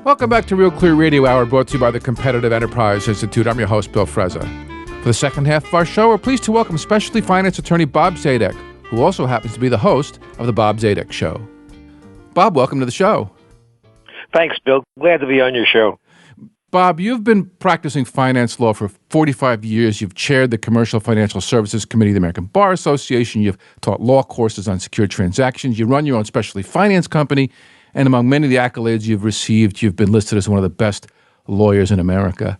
Welcome back to Real Clear Radio Hour, brought to you by the Competitive Enterprise Institute. I'm your host, Bill Frezza. For the second half of our show, we're pleased to welcome specialty finance attorney Bob Zadek, who also happens to be the host of the Bob Zadek Show. Bob, welcome to the show. Thanks, Bill. Glad to be on your show. Bob, you've been practicing finance law for 45 years. You've chaired the Commercial Financial Services Committee of the American Bar Association. You've taught law courses on secured transactions. You run your own specialty finance company. And among many of the accolades you've received, you've been listed as one of the best lawyers in America.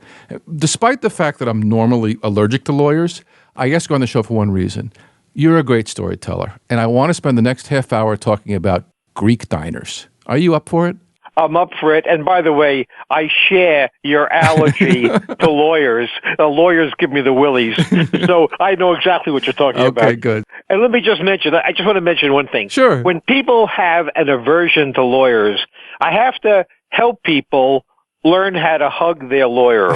Despite the fact that I'm normally allergic to lawyers, I ask you on the show for one reason. You're a great storyteller, and I want to spend the next half hour talking about Greek diners. Are you up for it? I'm up for it. And by the way, I share your allergy to lawyers. Lawyers give me the willies. So I know exactly what you're talking about. Okay, good. And let me just mention, I just want to mention one thing. Sure. When people have an aversion to lawyers, I have to help people learn how to hug their lawyer.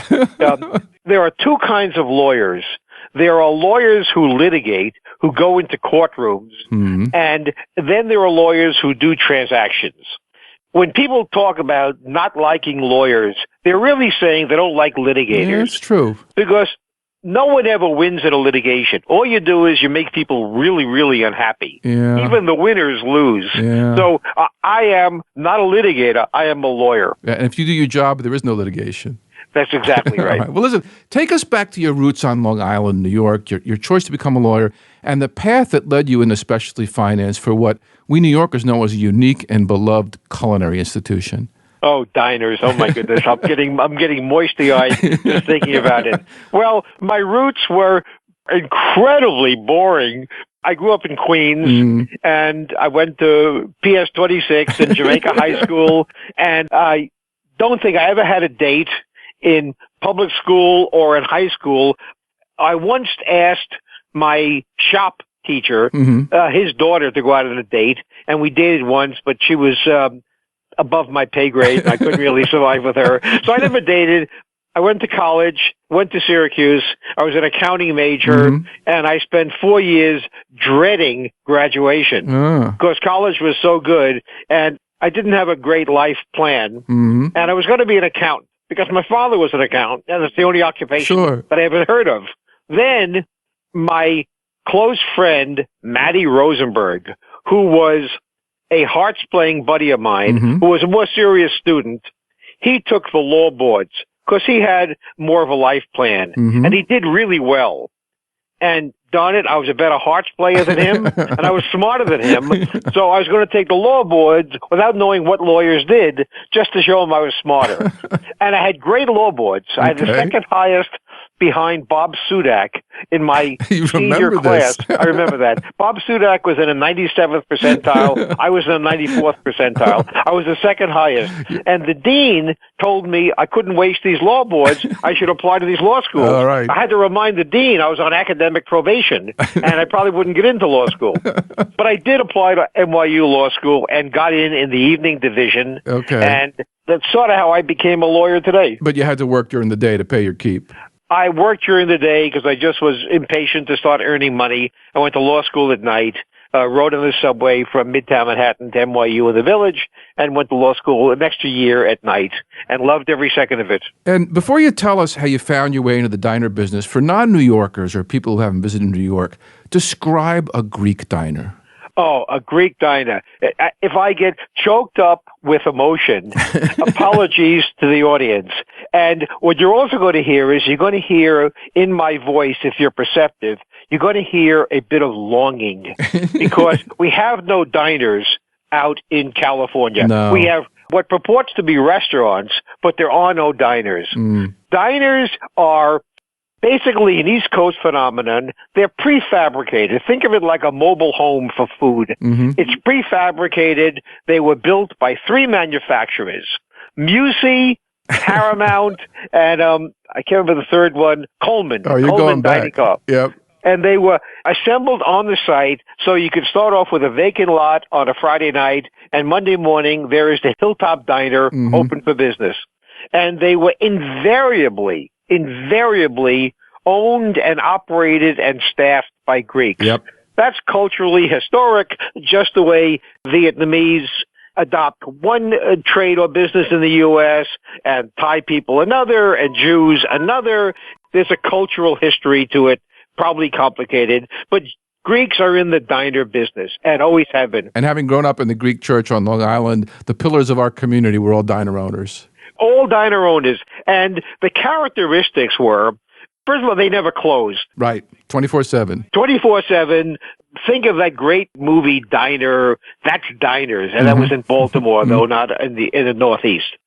There are two kinds of lawyers. There are lawyers who litigate, who go into courtrooms, and then there are lawyers who do transactions. When people talk about not liking lawyers, they're really saying they don't like litigators. Yeah, that's true. Because no one ever wins in a litigation. All you do is you make people really, really unhappy. Yeah. Even the winners lose. Yeah. So I am not a litigator. I am a lawyer. Yeah, and if you do your job, there is no litigation. That's exactly right. All right. Well, listen, take us back to your roots on Long Island, New York, your choice to become a lawyer, and the path that led you into specialty finance for what we New Yorkers know as a unique and beloved culinary institution. Oh, diners. Oh, my goodness. I'm getting moisty-eyed just thinking about it. Well, my roots were incredibly boring. I grew up in Queens, and I went to PS 26 in Jamaica High School, and I don't think I ever had a date in public school or in high school. I once asked my shop teacher, his daughter, to go out on a date, and we dated once, but she was above my pay grade, and I couldn't really survive with her. So I never dated. I went to college, went to Syracuse. I was an accounting major, and I spent 4 years dreading graduation because college was so good, and I didn't have a great life plan, and I was going to be an accountant because my father was an accountant, and it's the only occupation that I ever heard of. Then my close friend, Matty Rosenberg, who was a hearts-playing buddy of mine, who was a more serious student, he took the law boards because he had more of a life plan, and he did really well. And darn it, I was a better hearts player than him, and I was smarter than him, so I was going to take the law boards without knowing what lawyers did, just to show him I was smarter. And I had great law boards. I had the second highest behind Bob Zadek in my senior class. I remember that. Bob Zadek was in a 97th percentile. I was in a 94th percentile. I was the second highest. And the dean told me I couldn't waste these law boards. I should apply to these law schools. All right. I had to remind the dean I was on academic probation, and I probably wouldn't get into law school. But I did apply to NYU Law School and got in the evening division. Okay. And that's sort of how I became a lawyer today. But you had to work during the day to pay your keep. I worked during the day because I just was impatient to start earning money. I went to law school at night, rode on the subway from Midtown Manhattan to NYU in the Village, and went to law school an extra year at night, and loved every second of it. And before you tell us how you found your way into the diner business, for non-New Yorkers or people who haven't visited New York, describe a Greek diner. Oh, a Greek diner. If I get choked up with emotion, apologies to the audience. And what you're also going to hear is you're going to hear in my voice, if you're perceptive, you're going to hear a bit of longing because we have no diners out in California. No. We have what purports to be restaurants, but there are no diners. Diners are basically an East Coast phenomenon. They're prefabricated. Think of it like a mobile home for food. It's prefabricated. They were built by three manufacturers, Musi, Paramount, and I can't remember the third one, Coleman. Oh, you're Coleman going back. Yep. And they were assembled on the site, so you could start off with a vacant lot on a Friday night, and Monday morning there is the Hilltop Diner open for business. And they were invariably owned and operated and staffed by Greeks. Yep. That's culturally historic, just the way Vietnamese adopt one trade or business in the U.S. and Thai people another and Jews another. There's a cultural history to it, probably complicated, but Greeks are in the diner business and always have been. And having grown up in the Greek church on Long Island, the pillars of our community were all diner owners. All diner owners. And the characteristics were, first of all, they never closed. Right. 24/7. 24/7. Think of that great movie Diner. That's Diners. And that was in Baltimore, though, not in the Northeast.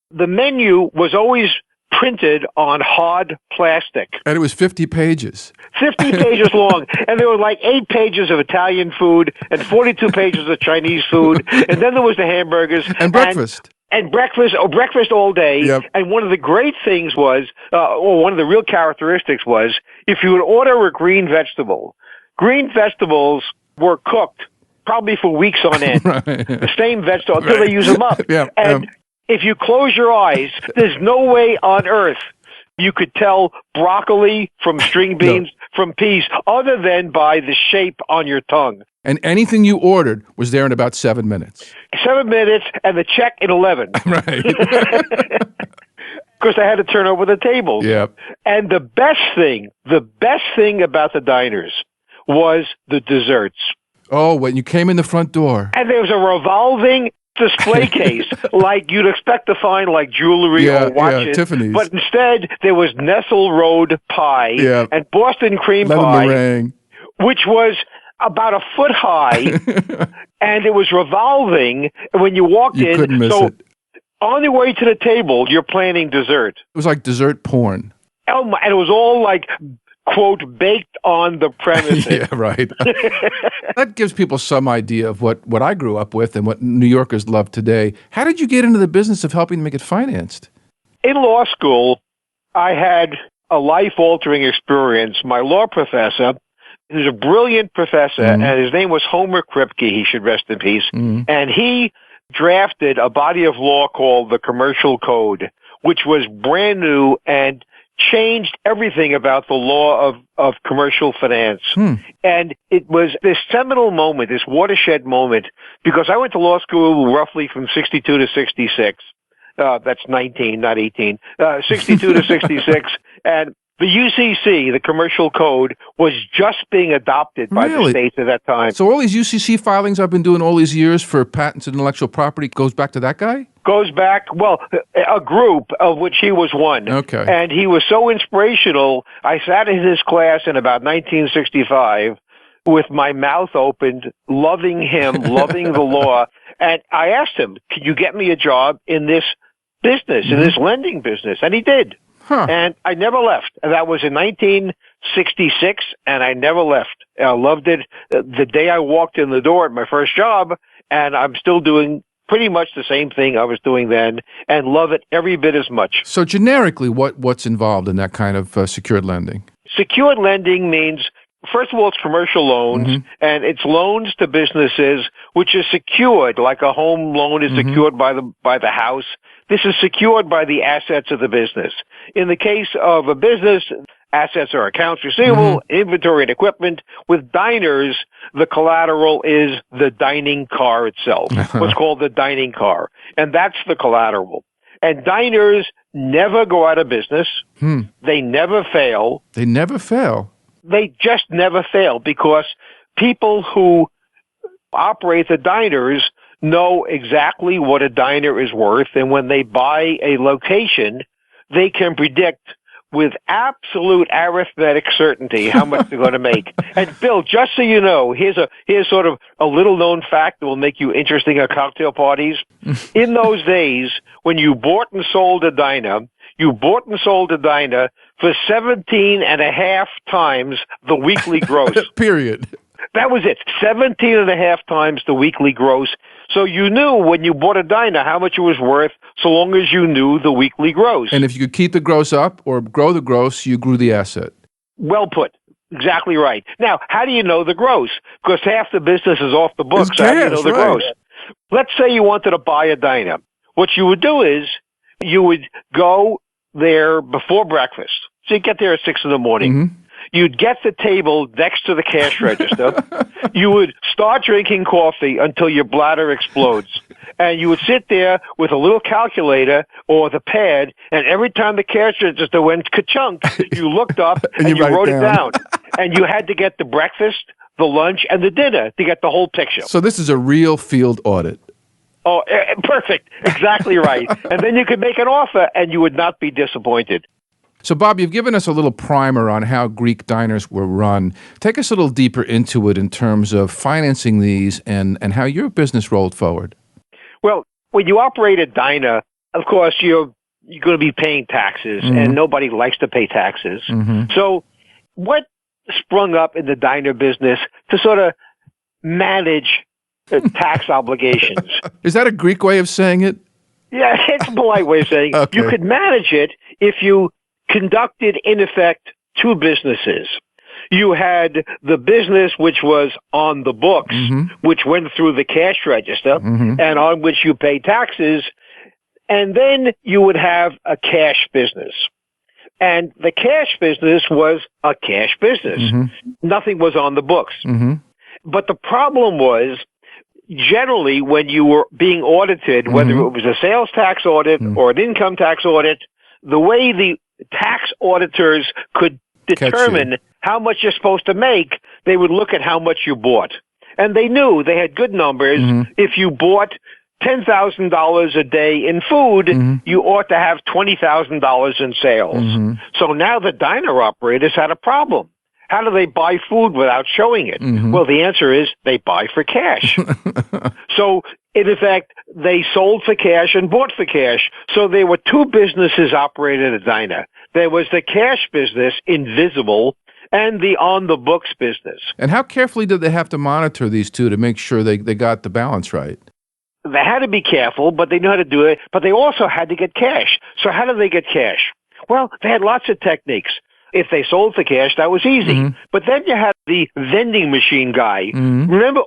The menu was always printed on hard plastic. And it was 50 pages. 50 pages long. And there were like 8 pages of Italian food and 42 pages of Chinese food. And then there was the hamburgers. And breakfast. And breakfast all day. Yep. And one of the great things was, or one of the real characteristics was, if you would order a green vegetable, green vegetables were cooked probably for weeks on end. Right. The same vegetable until they use them up. Yeah. And if you close your eyes, there's no way on earth you could tell broccoli from string beans from peas other than by the shape on your tongue. And anything you ordered was there in about 7 minutes. 7 minutes and the check in 11. Right. Because I had to turn over the tables. Yep. And the best thing about the diners was the desserts. Oh, when you came in the front door. And there was a revolving display case like you'd expect to find like jewelry or watches. Tiffany's. But instead, there was Nestle Road pie and Boston cream Lemon pie, meringue. which was about a foot high, and it was revolving when you walked in. Couldn't miss it. On the way to the table, you're planning dessert. It was like dessert porn. Oh my! And it was all like, quote, baked on the premises. Yeah, right. That gives people some idea of what I grew up with and what New Yorkers love today. How did you get into the business of helping them get financed? In law school, I had a life-altering experience. My law professor, he was a brilliant professor, and his name was Homer Kripke, he should rest in peace, and he drafted a body of law called the Commercial Code, which was brand new and changed everything about the law of commercial finance. And it was this seminal moment, this watershed moment, because I went to law school roughly from 62 to 66. That's 19, not 18. 62 to 66. And the UCC, the Commercial Code, was just being adopted by the states at that time. So all these UCC filings I've been doing all these years for patents and intellectual property goes back to that guy? Goes back, well, a group of which he was one. Okay. And he was so inspirational, I sat in his class in about 1965 with my mouth opened, loving him, loving the law. And I asked him, can you get me a job in this business, in this lending business? And he did. And I never left. And that was in 1966, and I never left. I loved it the day I walked in the door at my first job, and I'm still doing pretty much the same thing I was doing then and love it every bit as much. So generically, what's involved in that kind of secured lending? Secured lending means, first of all, it's commercial loans, and it's loans to businesses which is secured, like a home loan is secured by the house. This is secured by the assets of the business. In the case of a business, assets are accounts receivable, inventory, and equipment. With diners, the collateral is the dining car itself, what's called the dining car. And that's the collateral. And diners never go out of business. They never fail. They never fail. They just never fail because people who operate the diners know exactly what a diner is worth, and when they buy a location, they can predict with absolute arithmetic certainty how much they're going to make. And Bill, just so you know, here's sort of a little known fact that will make you interesting at cocktail parties. In those days, when you bought and sold a diner, you bought and sold a diner for 17 and a half times the weekly gross. Period. That was it. 17 and a half times the weekly gross. So you knew when you bought a diner how much it was worth so long as you knew the weekly gross. And if you could keep the gross up or grow the gross, you grew the asset. Well put. Exactly right. Now, how do you know the gross? Because half the business is off the books. It's How do you know the right. gross? Let's say you wanted to buy a diner. What you would do is you would go there before breakfast. So you get there at 6 in the morning. You'd get the table next to the cash register. You would start drinking coffee until your bladder explodes. And you would sit there with a little calculator or the pad, and every time the cash register went ka-chunk, you looked up and you wrote it down. And you had to get the breakfast, the lunch, and the dinner to get the whole picture. So this is a real field audit. Oh, perfect. Exactly right. And then you could make an offer, and you would not be disappointed. So, Bob, you've given us a little primer on how Greek diners were run. Take us a little deeper into it in terms of financing these and how your business rolled forward. Well, when you operate a diner, of course, you're going to be paying taxes, and nobody likes to pay taxes. So what sprung up in the diner business to sort of manage tax obligations? Is that a Greek way of saying it? Yeah, it's a polite way of saying it. Okay. You could manage it if you conducted, in effect, two businesses. You had the business which was on the books, which went through the cash register, and on which you pay taxes, and then you would have a cash business. And the cash business was a cash business. Nothing was on the books. But the problem was, generally, when you were being audited, whether it was a sales tax audit or an income tax audit, the way the tax auditors could determine how much you're supposed to make, they would look at how much you bought. And they knew they had good numbers. If you bought $10,000 a day in food, you ought to have $20,000 in sales. So now the diner operators had a problem. How do they buy food without showing it? Well, the answer is they buy for cash. So, in effect, they sold for cash and bought for cash. So there were two businesses operated at a diner. There was the cash business, invisible, and the on-the-books business. And how carefully did they have to monitor these two to make sure they got the balance right? They had to be careful, but they knew how to do it. But they also had to get cash. So how did they get cash? Well, they had lots of techniques. If they sold for cash, that was easy. But then you had the vending machine guy. Remember,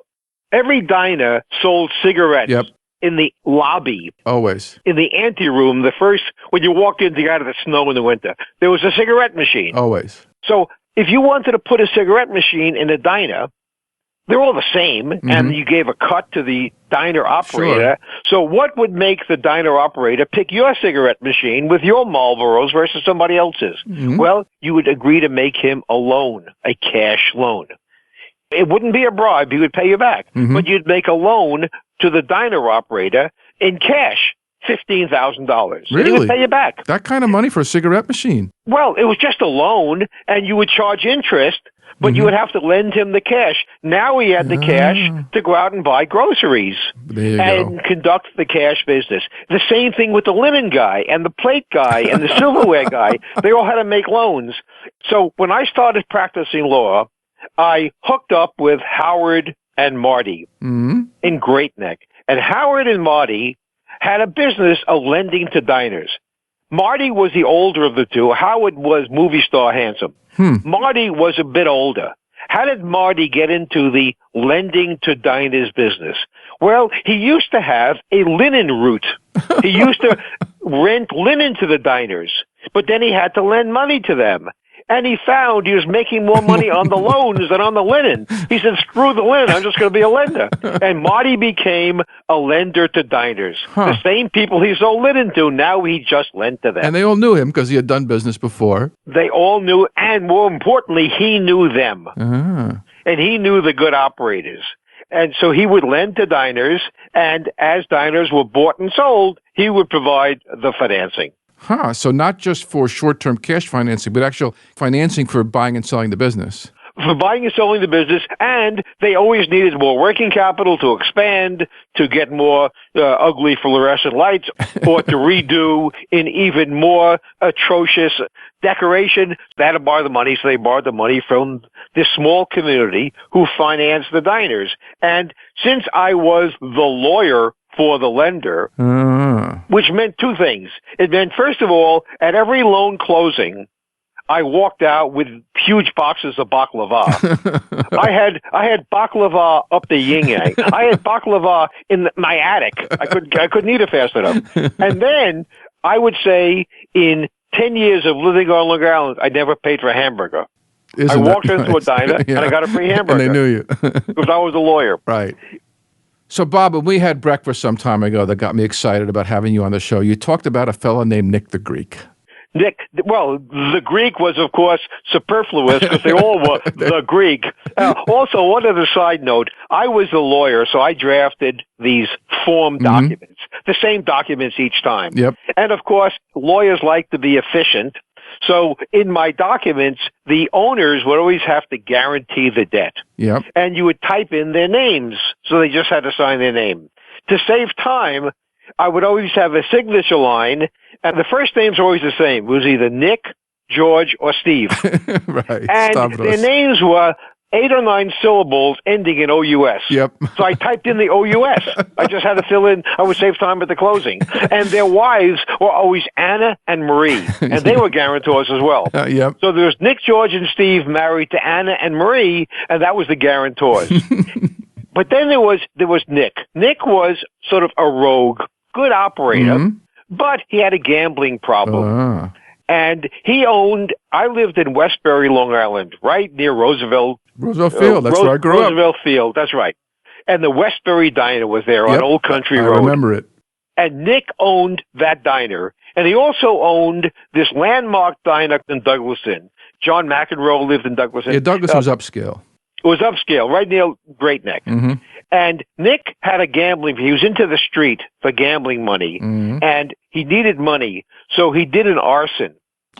every diner sold cigarettes in the lobby. Always. In the anteroom, when you walked in to get out of the snow in the winter, there was a cigarette machine. Always. So if you wanted to put a cigarette machine in a diner, they're all the same, and you gave a cut to the diner operator. So what would make the diner operator pick your cigarette machine with your Marlboros versus somebody else's? Well, you would agree to make him a loan, a cash loan. It wouldn't be a bribe. He would pay you back. But you'd make a loan to the diner operator in cash, $15,000. Really? He would pay you back. That kind of money for a cigarette machine? Well, it was just a loan, and you would charge interest, but you would have to lend him the cash. Now he had the cash to go out and buy groceries and conduct the cash business. The same thing with the linen guy and the plate guy and the silverware guy. They all had to make loans. So when I started practicing law, I hooked up with Howard and Marty in Great Neck. And Howard and Marty had a business of lending to diners. Marty was the older of the two. Howard was movie star handsome. Marty was a bit older. How did Marty get into the lending to diners business? Well, he used to have a linen route. He used to rent linen to the diners, but then he had to lend money to them. And he found he was making more money on the loans than on the linen. He said, screw the linen, I'm just going to be a lender. And Marty became a lender to diners. The same people he sold linen to, now he just lent to them. And they all knew him because he had done business before. They all knew, and more importantly, he knew them. And he knew the good operators. And so he would lend to diners, and as diners were bought and sold, he would provide the financing. So not just for short-term cash financing, but actual financing for buying and selling the business. For buying and selling the business, and they always needed more working capital to expand, to get more ugly fluorescent lights, or to redo in even more atrocious decoration. They had to borrow the money, so they borrowed the money from this small community who financed the diners. And since I was the lawyer for the lender, which meant two things. It meant, first of all, at every loan closing, I walked out with huge boxes of baklava. I had baklava up the yin-yang. I had baklava in my attic. I couldn't eat it fast enough. And then I would say, in 10 years of living on Long Island, I never paid for a hamburger. I walked into a diner and I got a free hamburger. And they knew you. Because I was a lawyer. Right. So, Bob, when we had breakfast some time ago that got me excited about having you on the show, you talked about a fellow named Nick the Greek. Nick, well, the Greek was, of course, superfluous because they all were the Greek. Also, one other side note, I was the lawyer, so I drafted these form documents, the same documents each time. Yep. And, of course, lawyers like to be efficient. So in my documents, the owners would always have to guarantee the debt. Yep. And you would type in their names, so they just had to sign their name. To save time, I would always have a signature line, and the first names are always the same. It was either Nick, George, or Steve. Right. And their names were 8 or 9 syllables ending in OUS. Yep. So I typed in the OUS. I just had to fill in. I would save time at the closing. And their wives were always Anna and Marie, and they were guarantors as well. Yep. So there was Nick, George, and Steve married to Anna and Marie, and that was the guarantors. But then there was Nick. Nick was sort of a rogue, good operator, but he had a gambling problem. And I lived in Westbury, Long Island, right near Roosevelt Field, that's where I grew up. Roosevelt Field, that's right. And the Westbury Diner was there on Old Country Road. I remember it. And Nick owned that diner. And he also owned this landmark diner in Douglaston. John McEnroe lived in Douglaston. Yeah, Douglas was upscale. It was upscale, right near Great Neck. And Nick had he was into the street for gambling money, and he needed money, so he did an arson.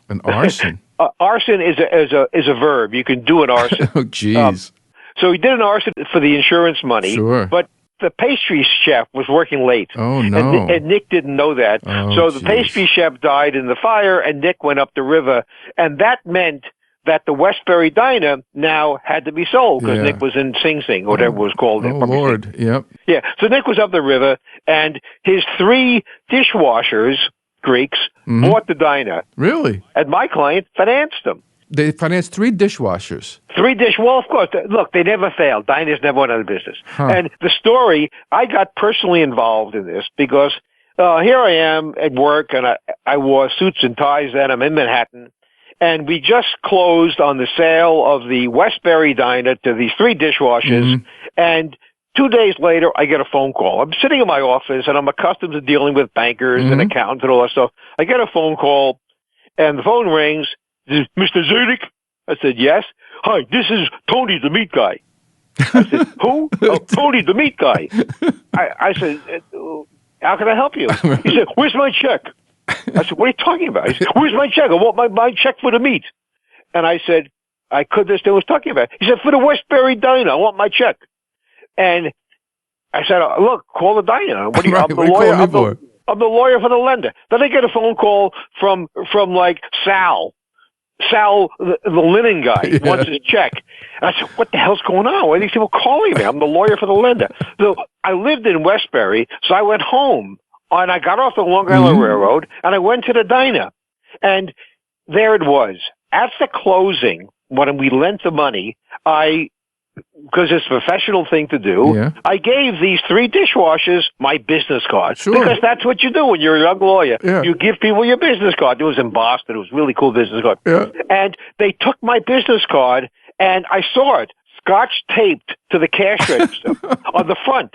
An arson? Arson is a verb. You can do an arson. Oh, jeez. So he did an arson for the insurance money. Sure. But the pastry chef was working late. Oh, no. And Nick didn't know that. Oh, so the pastry chef died in the fire, and Nick went up the river. And that meant that the Westbury Diner now had to be sold because Nick was in Sing Sing, or whatever it was called. Oh, Lord. Yep. Yeah. So Nick was up the river, and his 3 dishwashers, Greeks, bought the diner. Really? And my client financed them. They financed 3 dishwashers. Well, of course. Look, they never failed. Diners never went out of business. And the story, I got personally involved in this because here I am at work, and I wore suits and ties then. I'm in Manhattan. And we just closed on the sale of the Westbury Diner to these 3 dishwashers. And 2 days later, I get a phone call. I'm sitting in my office, and I'm accustomed to dealing with bankers and accountants and all that stuff. I get a phone call, and the phone rings. This is Mr. Zadek? I said, yes. Hi, this is Tony the meat guy. I said, who? Oh, Tony the meat guy. I said, how can I help you? He said, where's my check? I said, what are you talking about? He said, where's my check? I want my check for the meat. And I said, I couldn't understand what he was talking about. He said, for the Westbury Diner, I want my check. And I said, look, call the diner. What do you, I'm the lawyer. I'm the lawyer for the lender. Then I get a phone call from like Sal, the linen guy, wants his check. And I said, what the hell's going on? Why are these people calling me? I'm the lawyer for the lender. So I lived in Westbury, so I went home. And I got off the Long Island Railroad, and I went to the diner. And there it was. At the closing, when we lent the money, because it's a professional thing to do, I gave these 3 dishwashers my business card. Sure. Because that's what you do when you're a young lawyer. Yeah. You give people your business card. It was in Boston. It was a really cool business card. Yeah. And they took my business card, and I saw it scotch taped to the cash register on the front.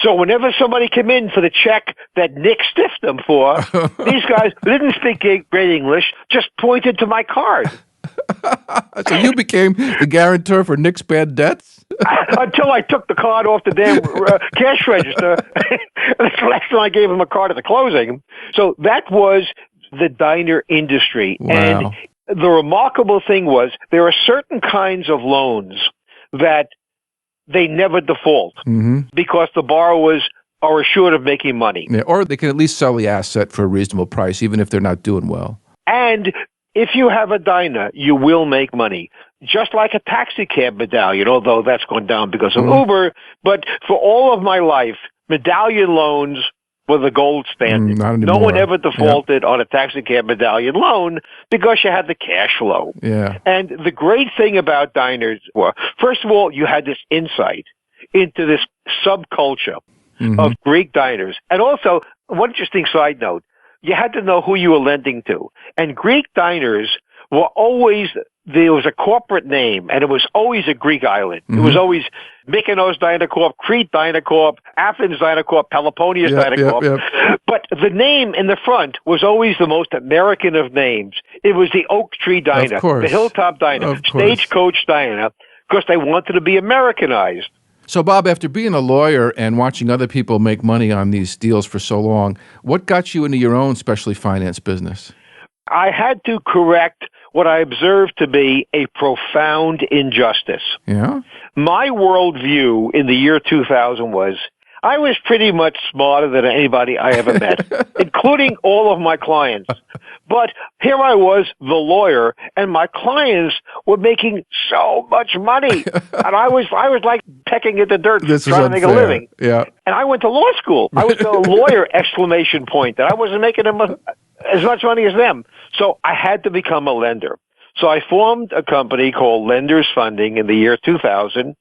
So whenever somebody came in for the check that Nick stiffed them for, these guys didn't speak great English, just pointed to my card. So you became the guarantor for Nick's bad debts? Until I took the card off the damn cash register. That's the last time I gave him a card at the closing. So that was the diner industry. Wow. And the remarkable thing was there are certain kinds of loans that they never default because the borrowers are assured of making money. Yeah, or they can at least sell the asset for a reasonable price, even if they're not doing well. And if you have a diner, you will make money. Just like a taxi cab medallion, although that's gone down because of Uber. But for all of my life, medallion loans were the gold standard. No one ever defaulted on a taxi cab medallion loan because you had the cash flow. Yeah. And the great thing about diners were, first of all, you had this insight into this subculture of Greek diners. And also, one interesting side note, you had to know who you were lending to. And Greek diners were always there was a corporate name, and it was always a Greek island. It was always Mykonos Dynacorp, Crete Dynacorp, Athens Dynacorp, Peloponnese Dynacorp. But the name in the front was always the most American of names. It was the Oak Tree Dyna, the Hilltop Dyna, Stagecoach Dyna, because they wanted to be Americanized. So, Bob, after being a lawyer and watching other people make money on these deals for so long, what got you into your own specialty finance business? I had to correct what I observed to be a profound injustice. Yeah? My worldview in the year 2000 was I was pretty much smarter than anybody I ever met, including all of my clients. But here I was, the lawyer, and my clients were making so much money. And I was like pecking at the dirt trying to make a living. Yeah. And I went to law school. I was a lawyer, exclamation point, that I wasn't making as much money as them. So I had to become a lender. So I formed a company called Lenders Funding in the year 2000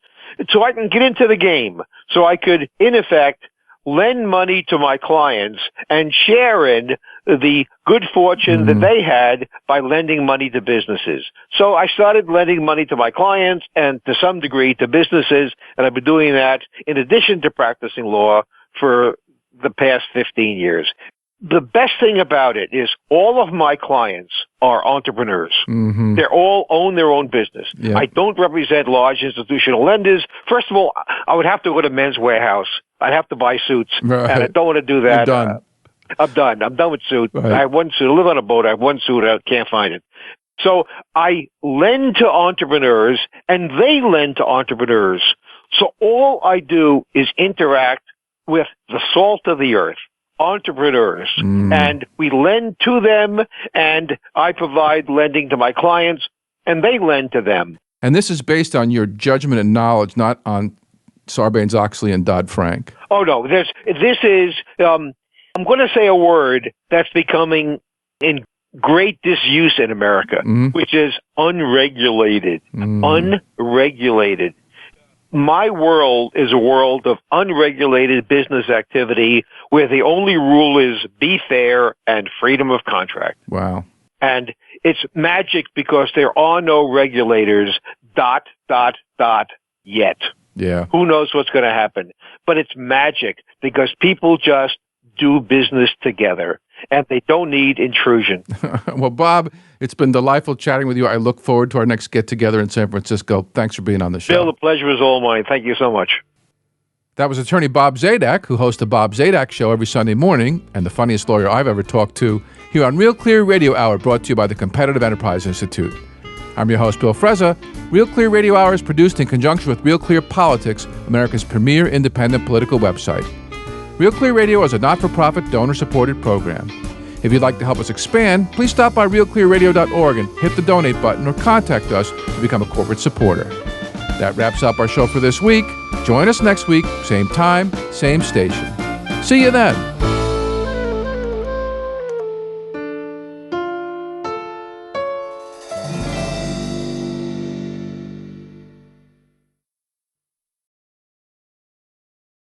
so I can get into the game, so I could, in effect, lend money to my clients and share in the good fortune that they had by lending money to businesses. So I started lending money to my clients and to some degree to businesses, and I've been doing that in addition to practicing law for the past 15 years. The best thing about it is all of my clients are entrepreneurs. They all own their own business. Yeah. I don't represent large institutional lenders. First of all, I would have to go to Men's Warehouse. I'd have to buy suits, and I don't want to do that. I'm done. I'm done with suits. Right. I have one suit. I live on a boat. I have one suit. I can't find it. So I lend to entrepreneurs, and they lend to entrepreneurs. So all I do is interact with the salt of the earth, entrepreneurs, and we lend to them, and I provide lending to my clients, and they lend to them. And this is based on your judgment and knowledge, not on Sarbanes-Oxley and Dodd-Frank. Oh, no. This is, I'm going to say a word that's becoming in great disuse in America, which is unregulated. Unregulated. My world is a world of unregulated business activity where the only rule is be fair and freedom of contract. Wow. And it's magic because there are no regulators, yet. Yeah. Who knows what's going to happen? But it's magic because people just do business together and they don't need intrusion. Well, Bob, it's been delightful chatting with you. I look forward to our next get-together in San Francisco. Thanks for being on the show. Bill, the pleasure is all mine. Thank you so much. That was attorney Bob Zadek, who hosts the Bob Zadek Show every Sunday morning, and the funniest lawyer I've ever talked to, here on Real Clear Radio Hour, brought to you by the Competitive Enterprise Institute. I'm your host, Bill Frezza. Real Clear Radio Hour is produced in conjunction with Real Clear Politics, America's premier independent political website. Real Clear Radio is a not-for-profit, donor-supported program. If you'd like to help us expand, please stop by realclearradio.org and hit the donate button or contact us to become a corporate supporter. That wraps up our show for this week. Join us next week, same time, same station. See you then.